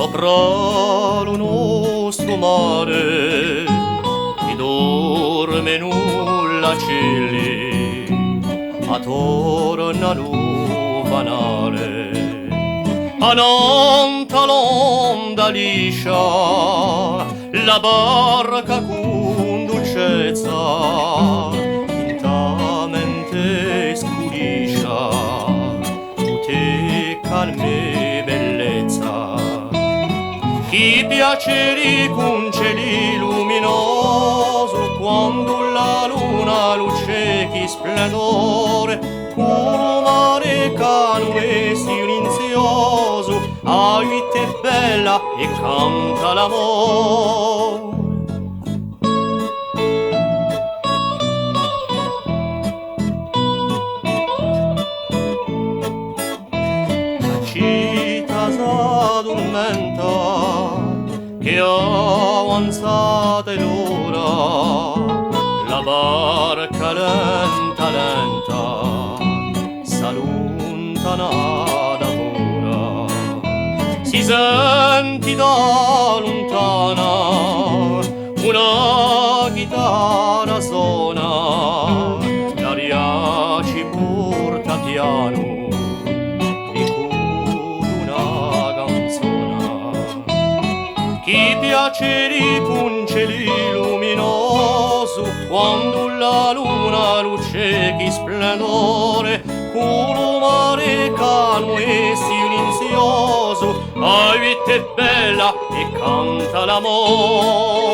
sopra lo nostro mare che dorme nulla cieli attorno a vanare ananta l'onda liscia la barca con dolcezza lentamente scuriscia tutte calme bellezza chi piaceri con cieli luminoso quando la luna luce chi splendore con mare calmo e silenzioso aiuta è bella e canta l'amore. La città s'addormenta che avanzata è l'ora la barca lenta lenta s'allontana d'amore si senti da lontana una chitarra suona l'aria ci porta piano chi piaceri punceli luminoso quando la luna luce chi splendore con mare calmo e silenzioso ai vita è bella e canta l'amore.